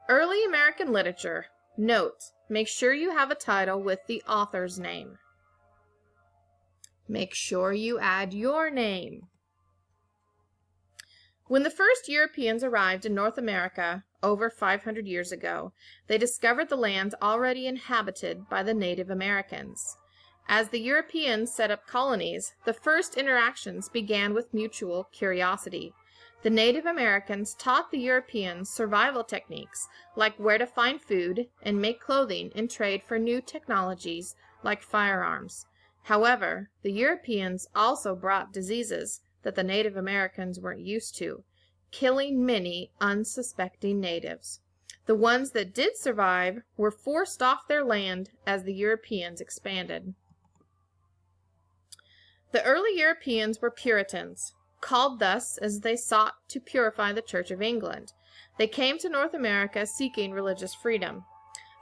Early American literature. Note, make sure you have a title with the author's name. Make sure you add your name. When the first Europeans arrived in North America over 500 years ago, they discovered the lands already inhabited by the Native Americans. As the Europeans set up colonies, the first interactions began with mutual curiosity. The Native Americans taught the Europeans survival techniques like where to find food and make clothing in trade for new technologies like firearms. However, the Europeans also brought diseases that the Native Americans weren't used to, killing many unsuspecting natives. The ones that did survive were forced off their land as the Europeans expanded. The early Europeans were Puritans, called thus as they sought to purify the Church of England. They came to North America seeking religious freedom.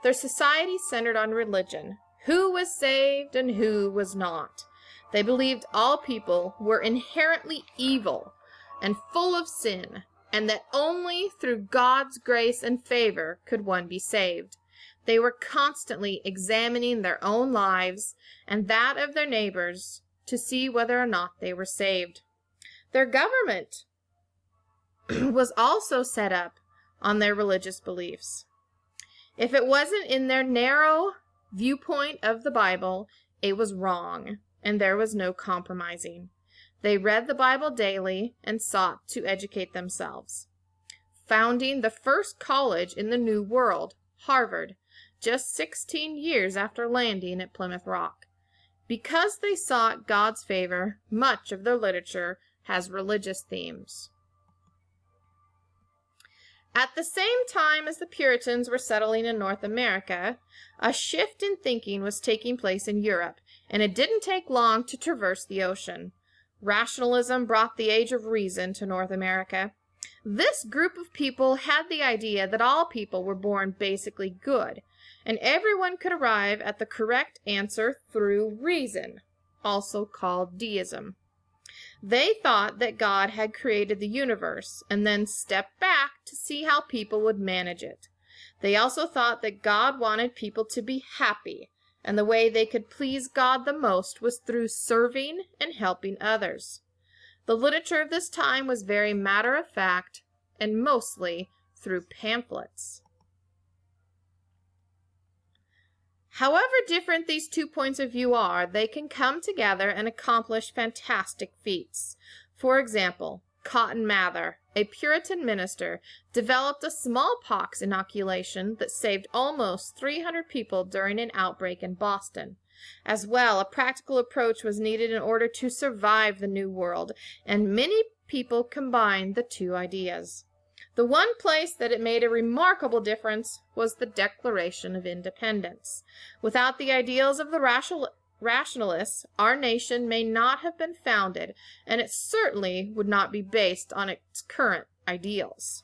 Their society centered on religion, who was saved and who was not. They believed all people were inherently evil and full of sin, and that only through God's grace and favor could one be saved. They were constantly examining their own lives and that of their neighbors to see whether or not they were saved. Their government was also set up on their religious beliefs. If it wasn't in their narrow viewpoint of the Bible, it was wrong, and there was no compromising. They read the Bible daily and sought to educate themselves, founding the first college in the New World, Harvard, just 16 years after landing at Plymouth Rock. Because they sought God's favor, much of their literature has religious themes. At the same time as the Puritans were settling in North America, a shift in thinking was taking place in Europe, and it didn't take long to traverse the ocean. Rationalism brought the age of reason to North America. This group of people had the idea that all people were born basically good, and everyone could arrive at the correct answer through reason, also called deism. They thought that God had created the universe and then stepped back to see how people would manage it. They also thought that God wanted people to be happy, and the way they could please God the most was through serving and helping others. The literature of this time was very matter-of-fact and mostly through pamphlets. However different these 2 points of view are, they can come together and accomplish fantastic feats. For example, Cotton Mather, a Puritan minister, developed a smallpox inoculation that saved almost 300 people during an outbreak in Boston. As well, a practical approach was needed in order to survive the New World, and many people combined the two ideas. The one place that it made a remarkable difference was the Declaration of Independence. Without the ideals of the rationalists, our nation may not have been founded, and it certainly would not be based on its current ideals.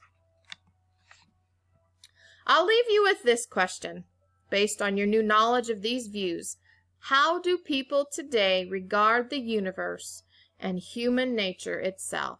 I'll leave you with this question, based on your new knowledge of these views. How do people today regard the universe and human nature itself?